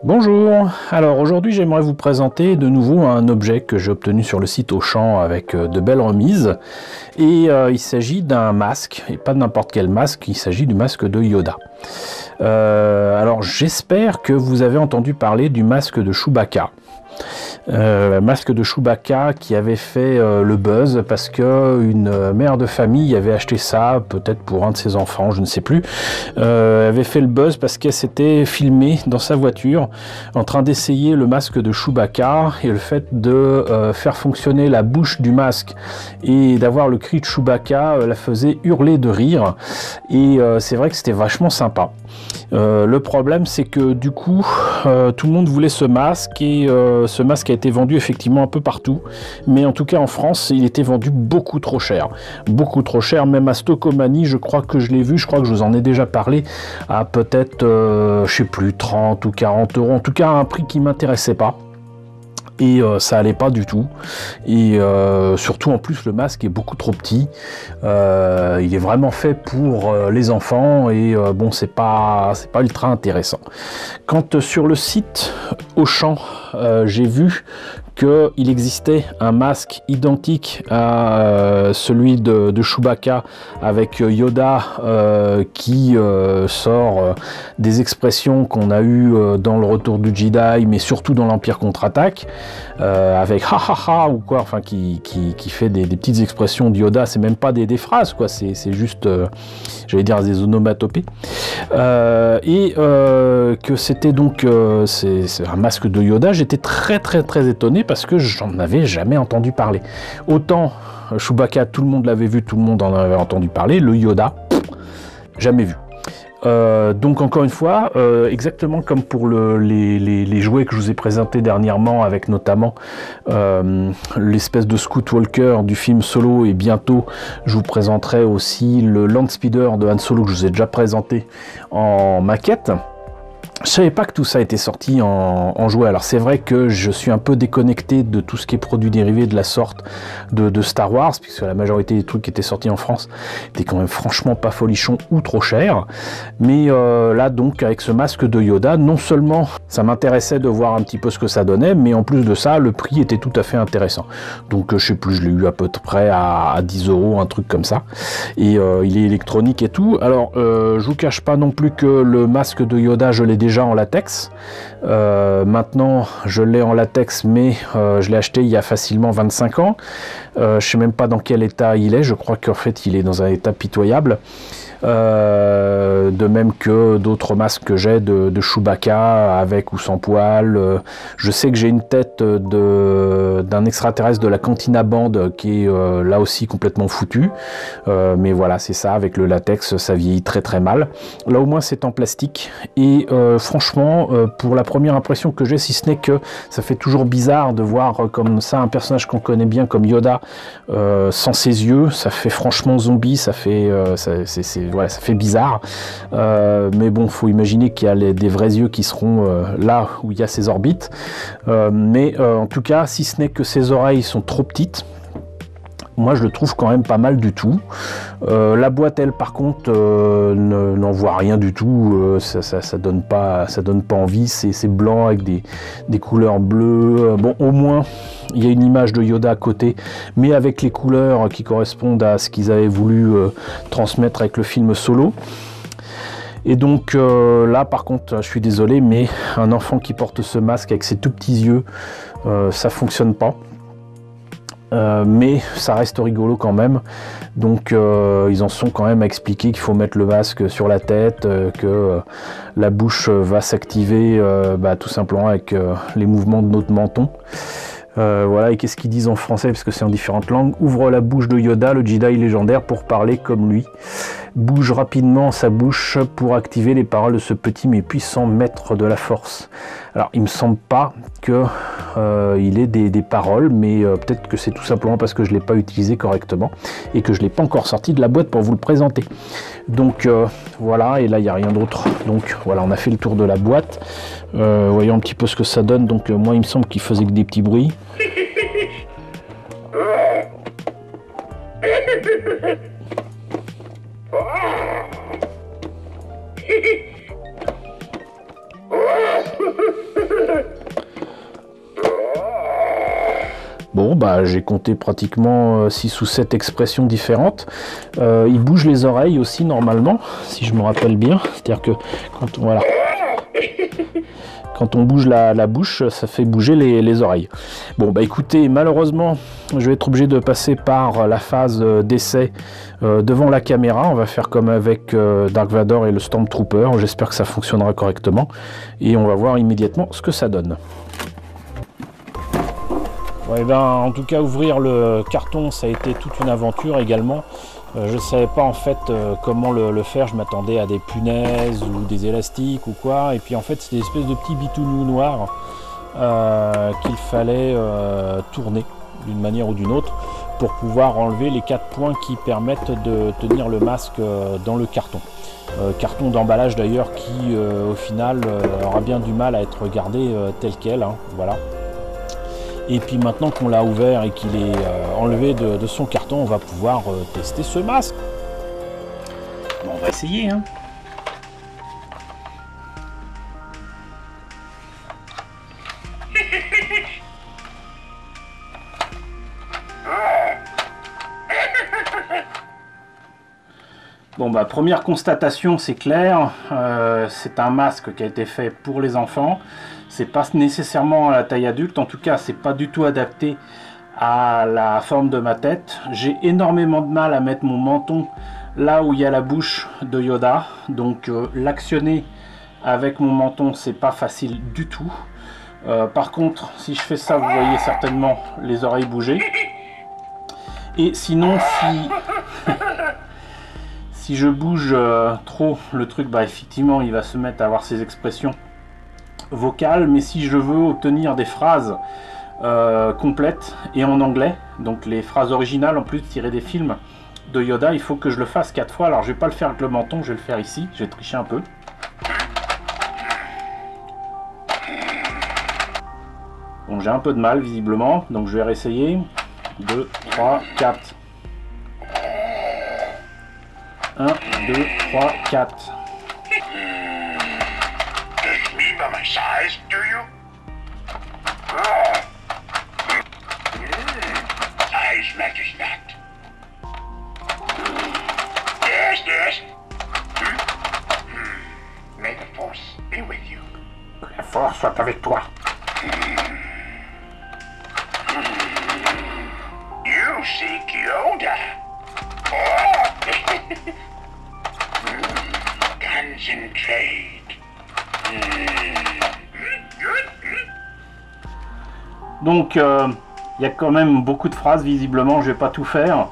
Bonjour, alors aujourd'hui j'aimerais vous présenter de nouveau un objet que j'ai obtenu sur le site Auchan avec de belles remises et il s'agit d'un masque, et pas n'importe quel masque, il s'agit du masque de Yoda. Alors j'espère que vous avez entendu parler du masque de Chewbacca. Masque de Chewbacca qui avait fait le buzz parce que une mère de famille avait acheté ça, peut-être pour un de ses enfants, je ne sais plus, avait fait le buzz parce qu'elle s'était filmée dans sa voiture en train d'essayer le masque de Chewbacca, et le fait de faire fonctionner la bouche du masque et d'avoir le cri de Chewbacca la faisait hurler de rire, et c'est vrai que c'était vachement sympa. Le problème, c'est que du coup tout le monde voulait ce masque, et ce masque a été vendu effectivement un peu partout, mais en tout cas en France il était vendu beaucoup trop cher, même à Stockomanie. Je crois que je l'ai vu, je crois que je vous en ai déjà parlé, à peut-être je sais plus, 30 ou 40 euros, en tout cas à un prix qui m'intéressait pas. Et ça allait pas du tout, et surtout en plus le masque est beaucoup trop petit, il est vraiment fait pour les enfants, et bon, c'est pas ultra intéressant. Quand sur le site Auchan j'ai vu qu'il existait un masque identique à celui de Chewbacca, avec Yoda qui sort des expressions qu'on a eues dans le Retour du Jedi, mais surtout dans l'Empire contre-attaque, avec ha ha ha ou quoi, enfin qui fait des petites expressions de Yoda. C'est même pas des phrases quoi, c'est juste j'allais dire des onomatopées, et que c'était donc c'est un masque de Yoda. J'étais très étonné parce que j'en avais jamais entendu parler. Autant Chewbacca, tout le monde l'avait vu, tout le monde en avait entendu parler, le Yoda, jamais vu. Donc encore une fois, exactement comme pour les jouets que je vous ai présentés dernièrement, avec notamment l'espèce de Scout Walker du film Solo, et bientôt je vous présenterai aussi le Land Speeder de Han Solo que je vous ai déjà présenté en maquette. Je savais pas que tout ça était sorti en jouet. Alors c'est vrai que je suis un peu déconnecté de tout ce qui est produits dérivés de la sorte de Star Wars, puisque la majorité des trucs qui étaient sortis en France étaient quand même franchement pas folichons ou trop chers. Mais là donc avec ce masque de Yoda, non seulement ça m'intéressait de voir un petit peu ce que ça donnait, mais en plus de ça le prix était tout à fait intéressant. Donc je sais plus, je l'ai eu à peu près à 10 euros, un truc comme ça, et il est électronique et tout. Alors je vous cache pas non plus que le masque de Yoda je l'ai déjà en latex. Maintenant je l'ai en latex, mais je l'ai acheté il y a facilement 25 ans. Je sais même pas dans quel état il est, je crois qu'en fait il est dans un état pitoyable. De même que d'autres masques que j'ai de Chewbacca avec ou sans poil. Je sais que j'ai une tête d'un extraterrestre de la Cantina Band qui est là aussi complètement foutu, mais voilà, c'est ça, avec le latex ça vieillit très mal. Là au moins c'est en plastique, et franchement pour la première impression que j'ai, si ce n'est que ça fait toujours bizarre de voir comme ça un personnage qu'on connaît bien comme Yoda sans ses yeux. Ça fait franchement zombie, ça fait voilà, ça fait bizarre, mais bon, faut imaginer qu'il y a des vrais yeux qui seront là où il y a ses orbites, mais en tout cas, si ce n'est que ses oreilles sont trop petites, moi je le trouve quand même pas mal du tout. La boîte, elle, par contre, n'en voit rien du tout. Ça donne pas envie. C'est blanc avec des couleurs bleues. Bon, au moins il y a une image de Yoda à côté, mais avec les couleurs qui correspondent à ce qu'ils avaient voulu transmettre avec le film Solo. Et donc là par contre je suis désolé, mais un enfant qui porte ce masque avec ses tout petits yeux, ça fonctionne pas. Mais ça reste rigolo quand même. Donc ils en sont quand même à expliquer qu'il faut mettre le masque sur la tête, que la bouche va s'activer tout simplement avec les mouvements de notre menton. Voilà, et qu'est-ce qu'ils disent en français, parce que c'est en différentes langues? Ouvre la bouche de Yoda, le Jedi légendaire, pour parler comme lui. Bouge rapidement sa bouche pour activer les paroles de ce petit mais puissant maître de la force. Alors il me semble pas que il ait des paroles, mais peut-être que c'est tout simplement parce que je l'ai pas utilisé correctement et que je l'ai pas encore sorti de la boîte pour vous le présenter. Donc voilà, et là il n'y a rien d'autre. Donc voilà, on a fait le tour de la boîte. Voyons un petit peu ce que ça donne. Donc moi il me semble qu'il faisait que des petits bruits. Bon, bah j'ai compté pratiquement 6 ou 7 expressions différentes. Il bouge les oreilles aussi normalement, si je me rappelle bien. C'est-à-dire que quand on, voilà, quand on bouge la bouche, ça fait bouger les oreilles. Bon, bah écoutez, malheureusement, je vais être obligé de passer par la phase d'essai devant la caméra. On va faire comme avec Dark Vador et le Stormtrooper. J'espère que ça fonctionnera correctement. Et on va voir immédiatement ce que ça donne. Ouais, ben, en tout cas, ouvrir le carton, ça a été toute une aventure également. Je ne savais pas en fait comment le faire, je m'attendais à des punaises ou des élastiques ou quoi, et puis en fait c'est des espèces de petits bitounous noirs qu'il fallait tourner d'une manière ou d'une autre pour pouvoir enlever les 4 points qui permettent de tenir le masque dans le carton. Carton d'emballage d'ailleurs qui au final aura bien du mal à être gardé tel quel, hein, voilà. Et puis maintenant qu'on l'a ouvert et qu'il est enlevé de son carton, on va pouvoir tester ce masque. Bon, on va essayer, hein. Bon, bah première constatation, c'est clair, c'est un masque qui a été fait pour les enfants. C'est pas nécessairement à la taille adulte, en tout cas c'est pas du tout adapté à la forme de ma tête. J'ai énormément de mal à mettre mon menton là où il y a la bouche de Yoda, donc l'actionner avec mon menton c'est pas facile du tout. Par contre si je fais ça, vous voyez certainement les oreilles bouger. Et sinon si je bouge trop le truc, bah effectivement il va se mettre à avoir ses expressions vocales, mais si je veux obtenir des phrases complètes et en anglais, donc les phrases originales en plus tirées des films de Yoda, il faut que je le fasse 4 fois. Alors je vais pas le faire avec le menton, je vais le faire ici, je vais tricher un peu. Bon, j'ai un peu de mal visiblement, donc je vais réessayer. 2, 3, 4. 1, 2, 3, 4. My size, do you? Size matters not. Yes, yes. May the force be with you. Que la force soit avec toi. You seek Yoda. Concentrate. Donc il y a quand même beaucoup de phrases, visiblement je vais pas tout faire.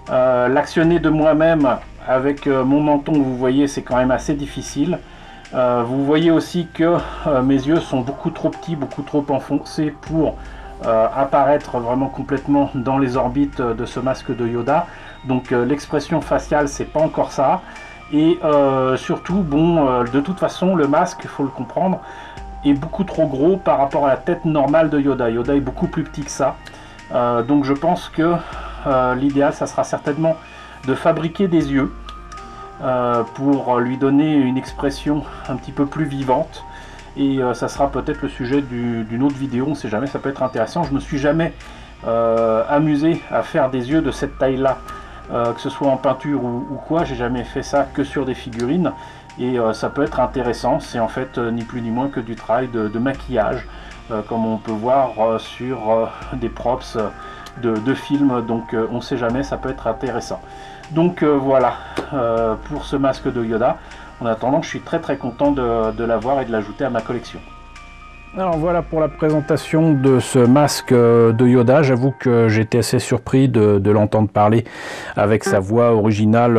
L'actionner de moi-même avec mon menton, vous voyez, c'est quand même assez difficile. Vous voyez aussi que mes yeux sont beaucoup trop petits, beaucoup trop enfoncés pour apparaître vraiment complètement dans les orbites de ce masque de Yoda. Donc l'expression faciale, c'est pas encore ça. Et surtout, bon, de toute façon, le masque, il faut le comprendre, est beaucoup trop gros par rapport à la tête normale de Yoda. Yoda est beaucoup plus petit que ça. Donc je pense que l'idéal, ça sera certainement de fabriquer des yeux pour lui donner une expression un petit peu plus vivante. Et ça sera peut-être le sujet d'une autre vidéo, on ne sait jamais, ça peut être intéressant. Je me suis jamais amusé à faire des yeux de cette taille-là. Que ce soit en peinture ou quoi, j'ai jamais fait ça que sur des figurines, et ça peut être intéressant. C'est en fait ni plus ni moins que du travail de maquillage, comme on peut voir sur des props de films, donc on sait jamais, ça peut être intéressant. Donc voilà pour ce masque de Yoda. En attendant, je suis très content de l'avoir et de l'ajouter à ma collection. Alors voilà pour la présentation de ce masque de Yoda. J'avoue que j'étais assez surpris de l'entendre parler avec sa voix originale,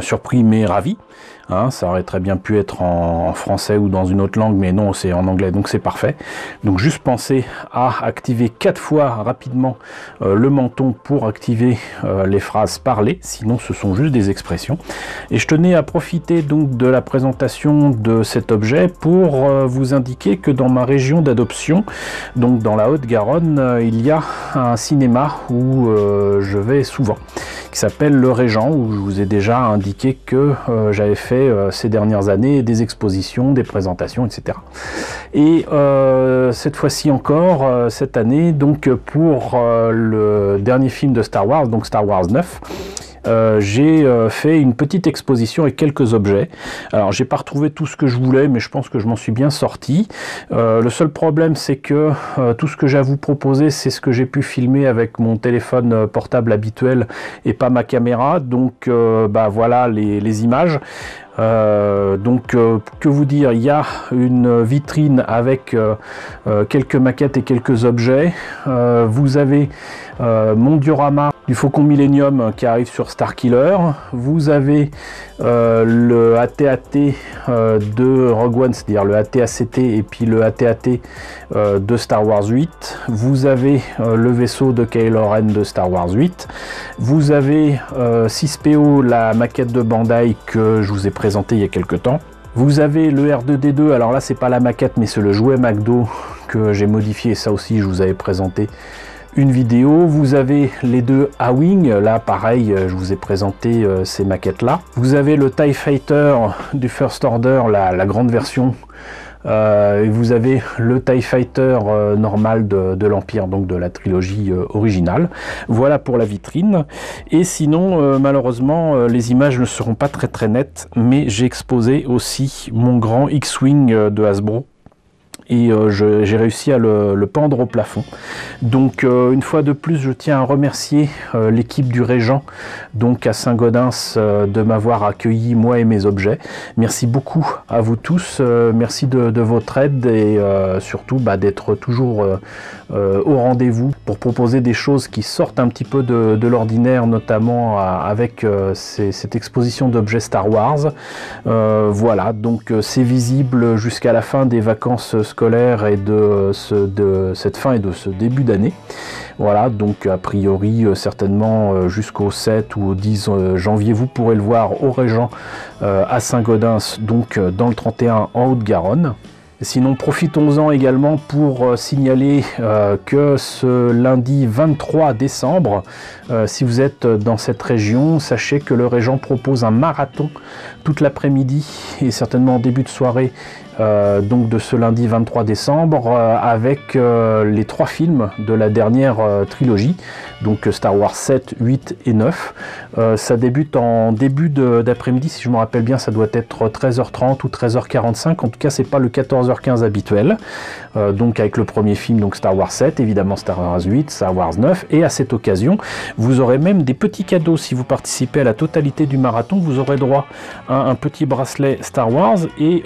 surpris mais ravi. Hein, ça aurait très bien pu être en français ou dans une autre langue, mais non, c'est en anglais, donc c'est parfait. Donc juste pensez à activer 4 fois rapidement le menton pour activer les phrases parlées, sinon ce sont juste des expressions. Et je tenais à profiter donc de la présentation de cet objet pour vous indiquer que dans ma région d'adoption, donc dans la Haute-Garonne, il y a un cinéma où je vais souvent, qui s'appelle le Régent, où je vous ai déjà indiqué que j'avais fait ces dernières années des expositions, des présentations, etc. Et cette fois-ci encore, cette année, donc pour le dernier film de Star Wars, donc Star Wars 9, j'ai fait une petite exposition avec quelques objets. Alors j'ai pas retrouvé tout ce que je voulais, mais je pense que je m'en suis bien sorti. Le seul problème, c'est que tout ce que j'ai à vous proposer, c'est ce que j'ai pu filmer avec mon téléphone portable habituel et pas ma caméra. Donc bah voilà les images. Que vous dire, il y a une vitrine avec quelques maquettes et quelques objets. Vous avez mon diorama du Faucon Millenium qui arrive sur Starkiller. Vous avez le AT-AT de Rogue One, c'est-à-dire le AT-ACT et puis le AT-AT de Star Wars 8. Vous avez le vaisseau de Kylo Ren de Star Wars 8. Vous avez 6PO, la maquette de Bandai que je vous ai présenté il y a quelques temps. Vous avez le R2D2, alors là c'est pas la maquette mais c'est le jouet McDo que j'ai modifié, ça aussi je vous avais présenté une vidéo. Vous avez les deux A-Wing, là pareil je vous ai présenté ces maquettes là. Vous avez le TIE Fighter du First Order, la grande version. Et vous avez le TIE Fighter normal de l'Empire, donc de la trilogie originale. Voilà pour la vitrine. Et sinon, malheureusement, les images ne seront pas très nettes, mais j'ai exposé aussi mon grand X-Wing de Hasbro. Et j'ai réussi à le pendre au plafond. Donc une fois de plus, je tiens à remercier l'équipe du Régent, donc à Saint-Gaudens, de m'avoir accueilli, moi et mes objets. Merci beaucoup à vous tous, merci de votre aide et surtout d'être toujours au rendez-vous pour proposer des choses qui sortent un petit peu de l'ordinaire, notamment avec cette exposition d'objets Star Wars. Voilà, donc c'est visible jusqu'à la fin des vacances scolaires et de cette fin et de ce début d'année. Voilà, donc a priori certainement jusqu'au 7 ou au 10 janvier, vous pourrez le voir au Régent à Saint-Gaudens, donc dans le 31 en Haute-Garonne. Sinon, profitons-en également pour signaler que ce lundi 23 décembre, si vous êtes dans cette région, sachez que le Régent propose un marathon toute l'après-midi et certainement en début de soirée donc de ce lundi 23 décembre avec les 3 films de la dernière trilogie, donc Star Wars 7, 8 et 9. Ça débute en début d'après-midi, si je me rappelle bien, ça doit être 13h30 ou 13h45, en tout cas c'est pas le 14h15 habituel, donc avec le premier film, donc Star Wars 7, évidemment Star Wars 8, Star Wars 9, et à cette occasion vous aurez même des petits cadeaux. Si vous participez à la totalité du marathon, vous aurez droit à un petit bracelet Star Wars et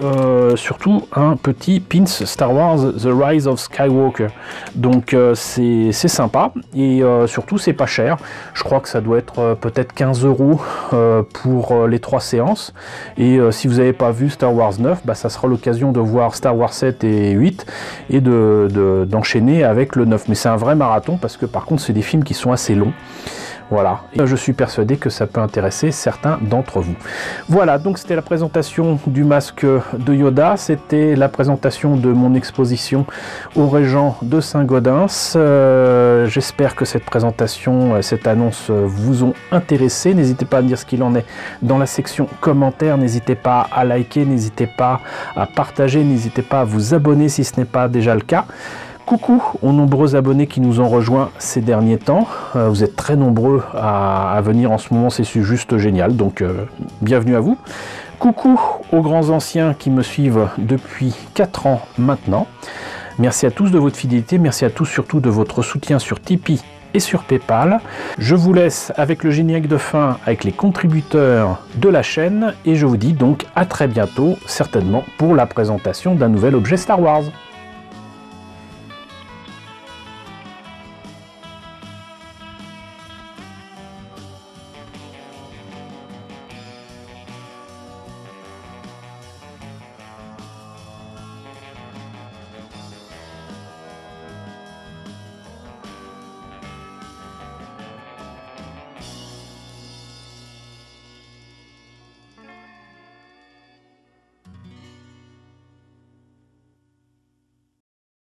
surtout un petit pins Star Wars The Rise of Skywalker. Donc c'est sympa et surtout c'est pas cher. Je crois que ça doit être peut-être 15 € pour les 3 séances. Et si vous n'avez pas vu Star Wars 9, ça sera l'occasion de voir Star Wars 7 et 8 et d'enchaîner avec le 9. Mais c'est un vrai marathon parce que par contre c'est des films qui sont assez longs. Voilà, et je suis persuadé que ça peut intéresser certains d'entre vous. Voilà, donc c'était la présentation du masque de Yoda, c'était la présentation de mon exposition au Régent de Saint-Gaudens. J'espère que cette présentation, cette annonce vous ont intéressé. N'hésitez pas à me dire ce qu'il en est dans la section commentaires, n'hésitez pas à liker, n'hésitez pas à partager, n'hésitez pas à vous abonner si ce n'est pas déjà le cas. Coucou aux nombreux abonnés qui nous ont rejoints ces derniers temps. Vous êtes très nombreux à venir en ce moment, c'est juste génial, donc bienvenue à vous. Coucou aux grands anciens qui me suivent depuis 4 ans maintenant. Merci à tous de votre fidélité, merci à tous surtout de votre soutien sur Tipeee et sur Paypal. Je vous laisse avec le générique de fin avec les contributeurs de la chaîne et je vous dis donc à très bientôt, certainement pour la présentation d'un nouvel objet Star Wars.